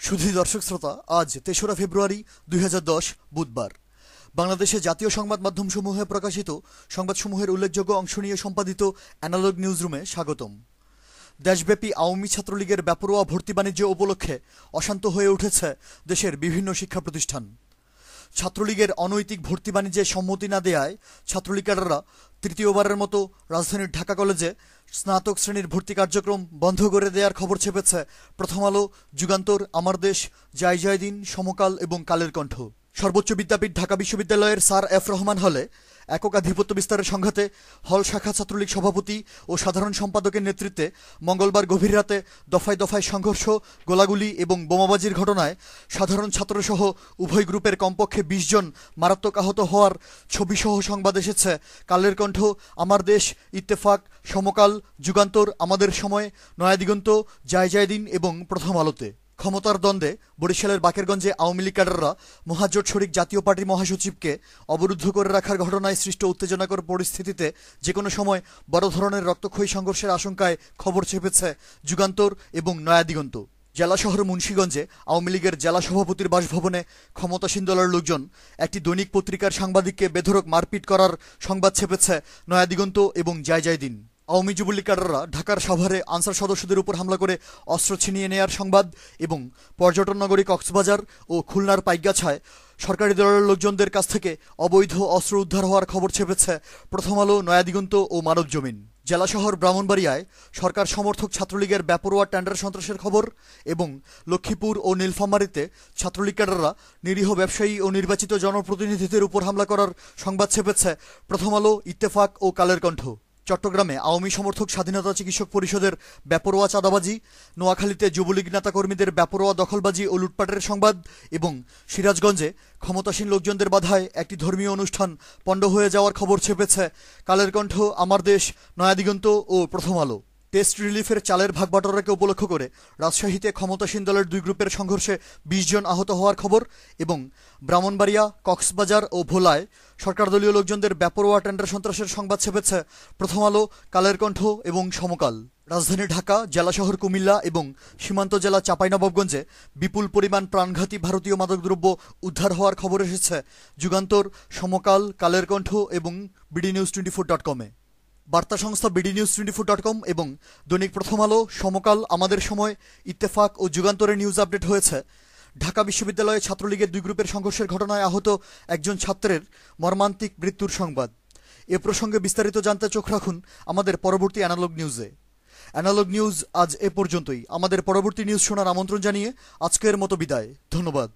সুধী দর্শক শ্রোতা, আজ ৩রা ফেব্রুয়ারি ২০১০ বুধবার। বাংলাদেশে জাতীয় সংবাদ মাধ্যমসমূহে প্রকাশিত সংবাদসমূহের উল্লেখযোগ্য অংশ নিয়ে সম্পাদিত অ্যানালগ নিউজ রুমে স্বাগতম। দেশব্যাপী আওয়ামী ছাত্রলীগের বেপরোয়া ভর্তি বাণিজ্য উপলক্ষে অশান্ত হয়ে উঠেছে দেশের বিভিন্ন শিক্ষা প্রতিষ্ঠান। ছাত্রলীগের অনৈতিক ভর্তি বাণিজ্যে সম্মতি না দেয়ায় ছাত্রলীগ ক্যাডাররা তৃতীয়বারের মতো রাজধানীর ঢাকা কলেজে স্নাতক শ্রেণীর ভর্তি কার্যক্রম বন্ধ করে দেওয়ার খবর ছেপেছে প্রথম আলো, যুগান্তর, আমার দেশ, জয় দিন, সমকাল এবং কালের কণ্ঠ। সর্বোচ্চ বিদ্যাপীঠ ঢাকা বিশ্ববিদ্যালয়ের স্যার এফ রহমান হলে একক আধিপত্য বিস্তারের সংঘাতে হল শাখা ছাত্রলীগ সভাপতি ও সাধারণ সম্পাদকের নেতৃত্বে মঙ্গলবার গভীর রাতে দফায় দফায় সংঘর্ষ, গোলাগুলি এবং বোমাবাজির ঘটনায় সাধারণ ছাত্রসহ উভয় গ্রুপের কমপক্ষে ২০ জন মারাত্মক আহত হওয়ার ছবিসহ সংবাদ এসেছে কালের কণ্ঠ, আমার দেশ, ইত্তেফাক, সমকাল, যুগান্তর, আমাদের সময়, নয়াদিগন্ত, জয় দিন এবং প্রথম আলোতে। ক্ষমতার দ্বন্দ্বে বরিশালের বাকেরগঞ্জে আওয়ামী লীগ ক্যাডাররা মহাজোট শরিক জাতীয় পার্টির মহাসচিবকে অবরুদ্ধ করে রাখার ঘটনায় সৃষ্ট উত্তেজনাকর পরিস্থিতিতে যে কোনো সময় বড় ধরনের রক্তক্ষয়ী সংঘর্ষের আশঙ্কায় খবর ছেপেছে যুগান্তর এবং নয়াদিগন্ত। জেলা শহর মুন্সিগঞ্জে আওয়ামী লীগের জেলা সভাপতির বাসভবনে ক্ষমতাসীন দলের লোকজন একটি দৈনিক পত্রিকার সাংবাদিককে বেধড়ক মারপিট করার সংবাদ ছেপেছে নয়াদিগন্ত এবং জয় দিন। আওয়ামী যুবলীগ ক্যাডাররা ঢাকার সাভারে আনসার সদস্যদের উপর হামলা করে অস্ত্র ছিনিয়ে নেয়ার সংবাদ এবং পর্যটন নগরী কক্সবাজার ও খুলনার পাইকগাছায় সরকারি দলের লোকজনদের কাছ থেকে অবৈধ অস্ত্র উদ্ধার হওয়ার খবর ছেপেছে প্রথম আলো, নয়াদিগন্ত ও মানবজমিন। জেলা শহর ব্রাহ্মণবাড়িয়ায় সরকার সমর্থক ছাত্রলীগের বেপরোয়া টেন্ডার সন্ত্রাসের খবর এবং লক্ষ্মীপুর ও নীলফামারীতে ছাত্রলীগ ক্যাডাররা নিরীহ ব্যবসায়ী ও নির্বাচিত জনপ্রতিনিধিদের উপর হামলা করার সংবাদ ছেপেছে প্রথম আলো, ইত্তেফাক ও কালের কণ্ঠ। চট্টগ্রামে আওয়ামী সমর্থক স্বাধীনতা চিকিৎসক পরিষদের বেপরোয়া চাঁদাবাজি, নোয়াখালীতে যুবলীগ নেতাকর্মীদের বেপরোয়া দখলবাজি ও লুটপাটের সংবাদ এবং সিরাজগঞ্জে ক্ষমতাসীন লোকজনদের বাধায় একটি ধর্মীয় অনুষ্ঠান পণ্ড হয়ে যাওয়ার খবর ছেপেছে কালের কণ্ঠ, আমার দেশ, নয়াদিগন্ত ও প্রথম আলো। টেস্ট রিলিফের চালের ভাগবাটোয়ারাকে উপলক্ষ করে রাজশাহীতে ক্ষমতাসীন দলের দুই গ্রুপের সংঘর্ষে ২০ জন আহত হওয়ার খবর এবং ব্রাহ্মণবাড়িয়া, কক্সবাজার ও ভোলায় সরকারদলীয় লোকজনদের বেপরোয়া টেন্ডার সন্ত্রাসের সংবাদ ছেপেছে প্রথম আলো, কালের কণ্ঠ এবং সমকাল। রাজধানী ঢাকা, জেলা শহর কুমিল্লা এবং সীমান্ত জেলা চাঁপাইনবাবগঞ্জে বিপুল পরিমাণ প্রাণঘাতী ভারতীয় মাদকদ্রব্য উদ্ধার হওয়ার খবর এসেছে যুগান্তর, সমকাল, কালের কণ্ঠ এবং bdnews24.com-এ। বার্তা সংস্থা bdnews24.com এবং দৈনিক প্রথম আলো, সমকাল, আমাদের সময়, ইত্তেফাক ও যুগান্তরের নিউজ আপডেট হয়েছে ঢাকা বিশ্ববিদ্যালয়ে ছাত্রলীগের দুই গ্রুপের সংঘর্ষের ঘটনায় আহত একজন ছাত্রের মর্মান্তিক মৃত্যুর সংবাদ। এ প্রসঙ্গে বিস্তারিত জানতে চোখ রাখুন আমাদের পরবর্তী অ্যানালগ নিউজে। অ্যানালগ নিউজ আজ এ পর্যন্তই। আমাদের পরবর্তী নিউজ শোনার আমন্ত্রণ জানিয়ে আজকের মতো বিদায়। ধন্যবাদ।